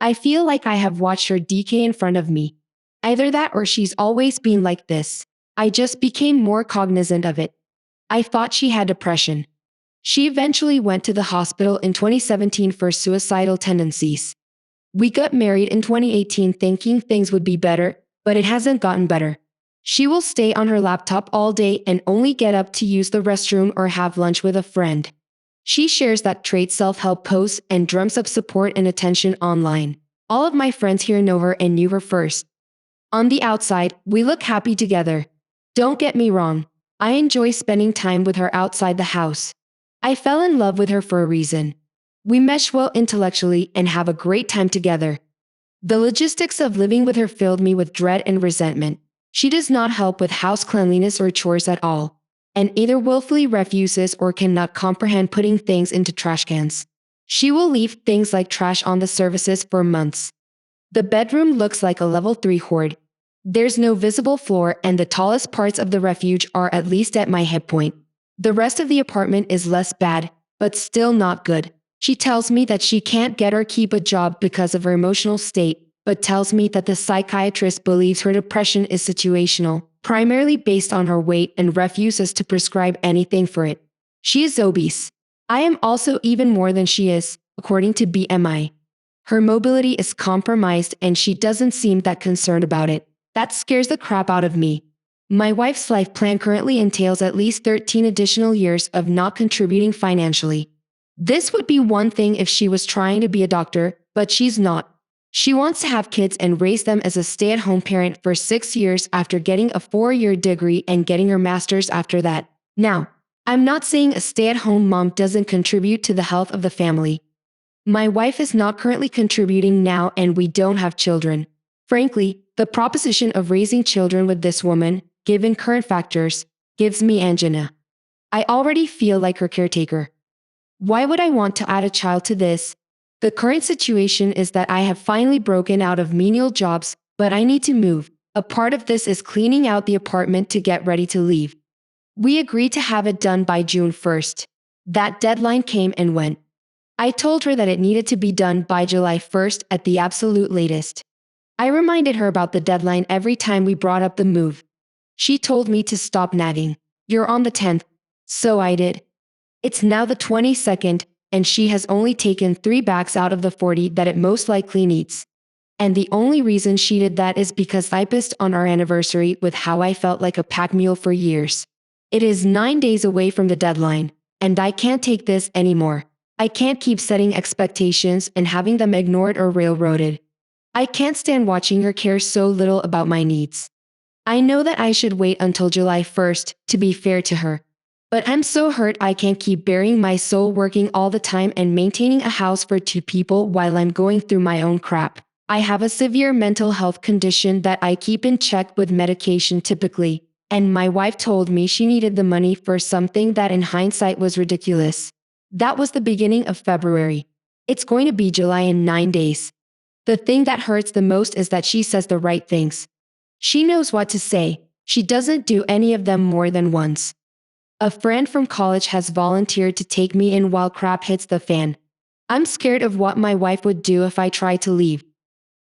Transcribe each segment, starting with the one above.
I feel like I have watched her decay in front of me. Either that or she's always been like this. I just became more cognizant of it. I thought she had depression. She eventually went to the hospital in 2017 for suicidal tendencies. We got married in 2018 thinking things would be better, but it hasn't gotten better. She will stay on her laptop all day and only get up to use the restroom or have lunch with a friend. She shares that trait self-help posts and drums up support and attention online. All of my friends here know her and knew her first. On the outside, we look happy together. Don't get me wrong. I enjoy spending time with her outside the house. I fell in love with her for a reason. We mesh well intellectually and have a great time together. The logistics of living with her filled me with dread and resentment. She does not help with house cleanliness or chores at all, and either willfully refuses or cannot comprehend putting things into trash cans. She will leave things like trash on the surfaces for months. The bedroom looks like a level 3 hoard. There's no visible floor and the tallest parts of the refuge are at least at my hip point. The rest of the apartment is less bad, but still not good. She tells me that she can't get or keep a job because of her emotional state, but tells me that the psychiatrist believes her depression is situational, primarily based on her weight, and refuses to prescribe anything for it. She is obese. I am also even more than she is, according to BMI. Her mobility is compromised and she doesn't seem that concerned about it. That scares the crap out of me. My wife's life plan currently entails at least 13 additional years of not contributing financially. This would be one thing if she was trying to be a doctor, but she's not. She wants to have kids and raise them as a stay-at-home parent for 6 years after getting a 4-year degree and getting her master's after that. Now, I'm not saying a stay-at-home mom doesn't contribute to the health of the family. My wife is not currently contributing now and we don't have children. Frankly, the proposition of raising children with this woman, given current factors, gives me angina. I already feel like her caretaker. Why would I want to add a child to this? The current situation is that I have finally broken out of menial jobs, but I need to move. A part of this is cleaning out the apartment to get ready to leave. We agreed to have it done by June 1st. That deadline came and went. I told her that it needed to be done by July 1st at the absolute latest. I reminded her about the deadline every time we brought up the move. She told me to stop nagging. You're on the 10th. So I did. It's now the 22nd, and she has only taken 3 bags out of the 40 that it most likely needs. And the only reason she did that is because I pissed on our anniversary with how I felt like a pack mule for years. It is 9 days away from the deadline, and I can't take this anymore. I can't keep setting expectations and having them ignored or railroaded. I can't stand watching her care so little about my needs. I know that I should wait until July 1st to be fair to her. But I'm so hurt I can't keep burying my soul working all the time and maintaining a house for 2 people while I'm going through my own crap. I have a severe mental health condition that I keep in check with medication typically, and my wife told me she needed the money for something that in hindsight was ridiculous. That was the beginning of February. It's going to be July in 9 days. The thing that hurts the most is that she says the right things. She knows what to say. She doesn't do any of them more than once. A friend from college has volunteered to take me in while crap hits the fan. I'm scared of what my wife would do if I try to leave.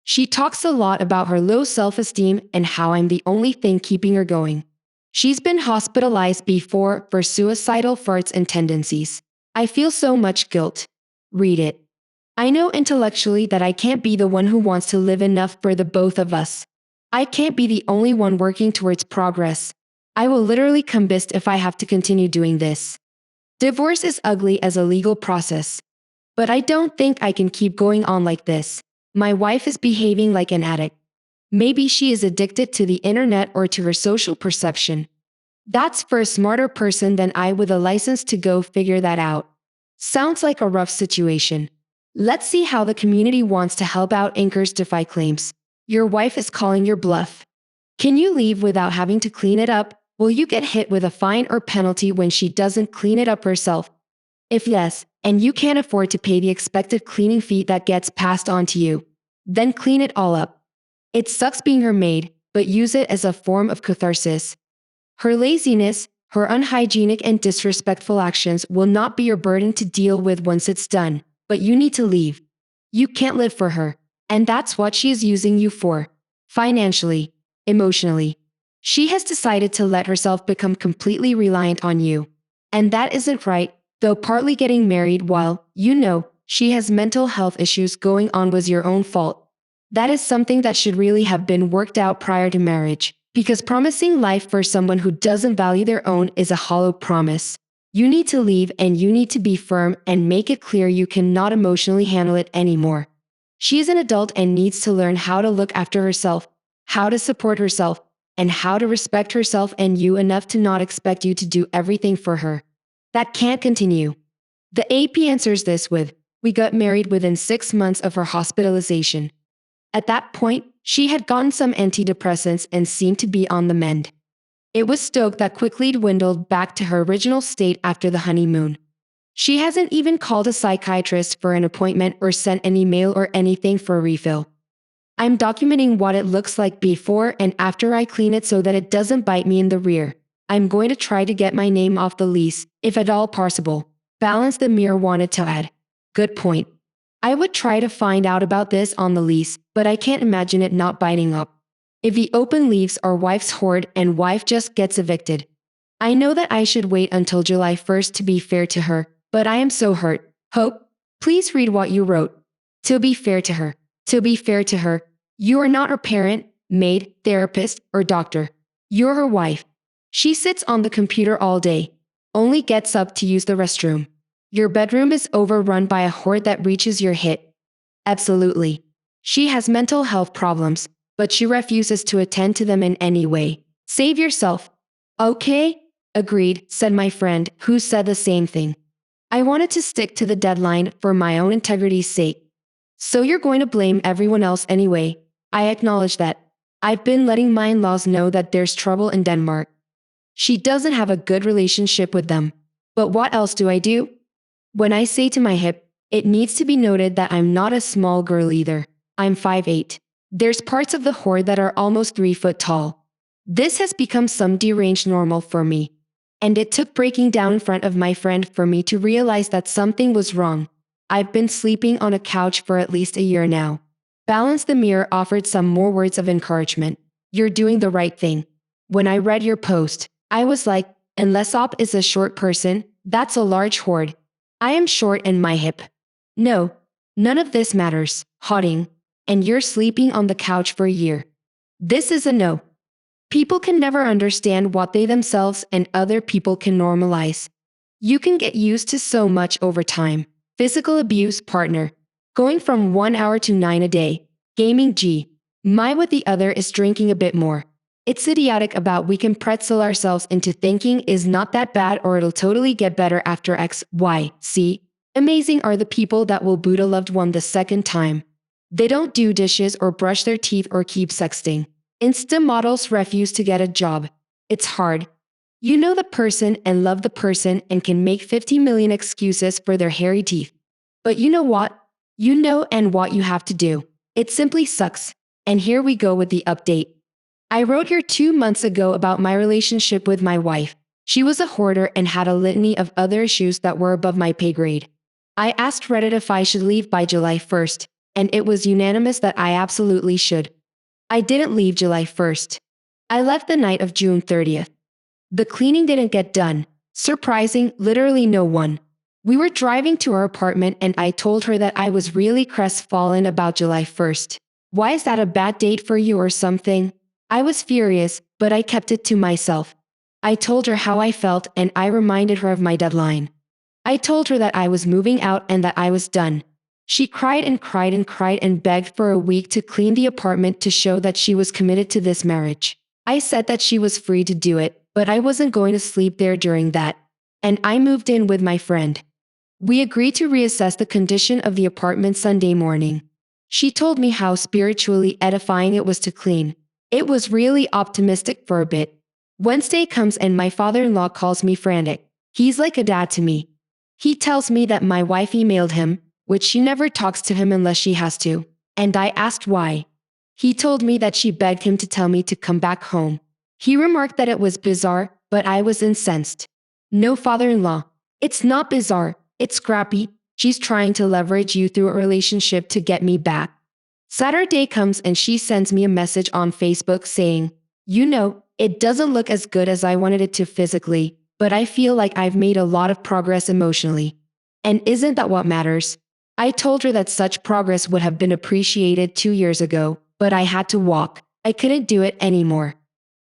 She talks a lot about her low self-esteem and how I'm the only thing keeping her going. She's been hospitalized before for suicidal farts and tendencies. I feel so much guilt. Read it. I know intellectually that I can't be the one who wants to live enough for the both of us. I can't be the only one working towards progress. I will literally combust if I have to continue doing this. Divorce is ugly as a legal process. But I don't think I can keep going on like this. My wife is behaving like an addict. Maybe she is addicted to the internet or to her social perception. That's for a smarter person than I with a license to go figure that out. Sounds like a rough situation. Let's see how the community wants to help out Anchor's Defy claims. Your wife is calling your bluff. Can you leave without having to clean it up? Will you get hit with a fine or penalty when she doesn't clean it up herself? If yes, and you can't afford to pay the expected cleaning fee that gets passed on to you, then clean it all up. It sucks being her maid, but use it as a form of catharsis. Her laziness, her unhygienic and disrespectful actions will not be your burden to deal with once it's done, but you need to leave. You can't live for her. And that's what she is using you for. Financially, emotionally. She has decided to let herself become completely reliant on you. And that isn't right, though partly getting married while, she has mental health issues going on was your own fault. That is something that should really have been worked out prior to marriage. Because promising life for someone who doesn't value their own is a hollow promise. You need to leave and you need to be firm and make it clear you cannot emotionally handle it anymore. She is an adult and needs to learn how to look after herself, how to support herself, and how to respect herself and you enough to not expect you to do everything for her. That can't continue. The AP answers this with, "We got married within 6 months of her hospitalization." At that point, she had gotten some antidepressants and seemed to be on the mend. It was Stoke that quickly dwindled back to her original state after the honeymoon. She hasn't even called a psychiatrist for an appointment or sent an email or anything for a refill. I'm documenting what it looks like before and after I clean it so that it doesn't bite me in the rear. I'm going to try to get my name off the lease, if at all possible. Balance the Mirror wanted to add. Good point. I would try to find out about this on the lease, but I can't imagine it not biting up. If the open leaves our wife's hoard and wife just gets evicted. I know that I should wait until July 1st to be fair to her, but I am so hurt. Hope, please read what you wrote. To be fair to her. To be fair to her, you are not her parent, maid, therapist, or doctor. You're her wife. She sits on the computer all day, only gets up to use the restroom. Your bedroom is overrun by a horde that reaches your hit. Absolutely. She has mental health problems, but she refuses to attend to them in any way. Save yourself. Okay? Agreed, said my friend, who said the same thing. I wanted to stick to the deadline for my own integrity's sake. So you're going to blame everyone else anyway. I acknowledge that. I've been letting my in-laws know that there's trouble in Denmark. She doesn't have a good relationship with them. But what else do I do? When I say to my hip, it needs to be noted that I'm not a small girl either. I'm 5'8". There's parts of the horde that are almost 3 foot tall. This has become some deranged normal for me. And it took breaking down in front of my friend for me to realize that something was wrong. I've been sleeping on a couch for at least a year now. Balance the Mirror offered some more words of encouragement. You're doing the right thing. When I read your post, I was like, unless Op is a short person, that's a large horde. I am short and my hip. No, none of this matters, Hotting. And you're sleeping on the couch for a year. This is a no. People can never understand what they themselves and other people can normalize. You can get used to so much over time. Physical abuse partner. Going from 1 hour to 9 a day. Gaming G. My with the other is drinking a bit more. It's idiotic about we can pretzel ourselves into thinking is not that bad or it'll totally get better after X, Y, C. Amazing are the people that will boot a loved one the second time. They don't do dishes or brush their teeth or keep sexting. Insta models refuse to get a job. It's hard. You know the person and love the person and can make 50 million excuses for their hairy teeth. But you know what? You know and what you have to do. It simply sucks. And here we go with the update. I wrote here 2 months ago about my relationship with my wife. She was a hoarder and had a litany of other issues that were above my pay grade. I asked Reddit if I should leave by July 1st, and it was unanimous that I absolutely should. I didn't leave July 1st. I left the night of June 30th. The cleaning didn't get done. Surprising, literally no one. We were driving to our apartment and I told her that I was really crestfallen about July 1st. Why is that a bad date for you or something? I was furious, but I kept it to myself. I told her how I felt and I reminded her of my deadline. I told her that I was moving out and that I was done. She cried and cried and cried and begged for a week to clean the apartment to show that she was committed to this marriage. I said that she was free to do it, but I wasn't going to sleep there during that. And I moved in with my friend. We agreed to reassess the condition of the apartment Sunday morning. She told me how spiritually edifying it was to clean. It was really optimistic for a bit. Wednesday comes and my father-in-law calls me frantic. He's like a dad to me. He tells me that my wife emailed him, which she never talks to him unless she has to, and I asked why. He told me that she begged him to tell me to come back home. He remarked that it was bizarre, but I was incensed. No, father-in-law. It's not bizarre, it's scrappy. She's trying to leverage you through a relationship to get me back. Saturday comes and she sends me a message on Facebook saying, it doesn't look as good as I wanted it to physically, but I feel like I've made a lot of progress emotionally. And isn't that what matters? I told her that such progress would have been appreciated 2 years ago, but I had to walk. I couldn't do it anymore.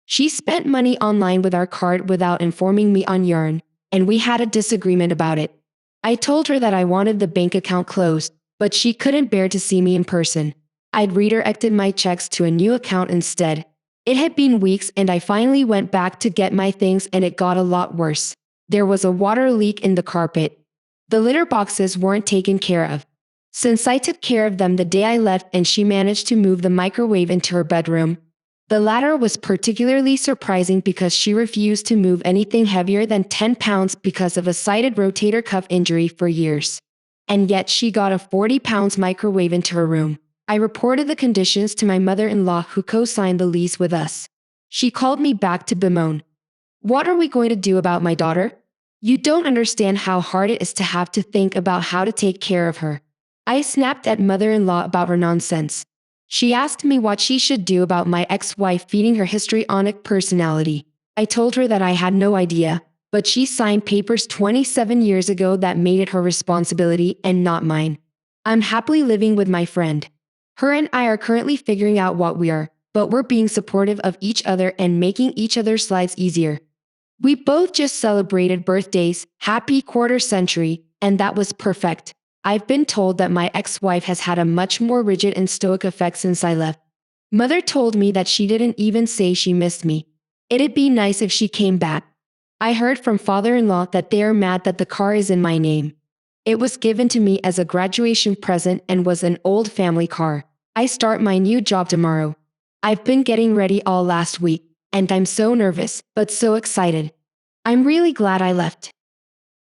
She spent money online with our card without informing me on Yearn, and we had a disagreement about it. I told her that I wanted the bank account closed, but she couldn't bear to see me in person. I'd redirected my checks to a new account instead. It had been weeks and I finally went back to get my things and it got a lot worse. There was a water leak in the carpet. The litter boxes weren't taken care of. Since I took care of them the day I left and she managed to move the microwave into her bedroom. The latter was particularly surprising because she refused to move anything heavier than 10 pounds because of a cited rotator cuff injury for years. And yet she got a 40-pound microwave into her room. I reported the conditions to my mother-in-law who co-signed the lease with us. She called me back to bemoan. What are we going to do about my daughter? You don't understand how hard it is to have to think about how to take care of her. I snapped at mother-in-law about her nonsense. She asked me what she should do about my ex-wife feeding her histrionic personality. I told her that I had no idea, but she signed papers 27 years ago that made it her responsibility and not mine. I'm happily living with my friend. Her and I are currently figuring out what we are, but we're being supportive of each other and making each other's lives easier. We both just celebrated birthdays, happy quarter century, and that was perfect. I've been told that my ex-wife has had a much more rigid and stoic effect since I left. Mother told me that she didn't even say she missed me. It'd be nice if she came back. I heard from father-in-law that they are mad that the car is in my name. It was given to me as a graduation present and was an old family car. I start my new job tomorrow. I've been getting ready all last week, and I'm so nervous, but so excited. I'm really glad I left.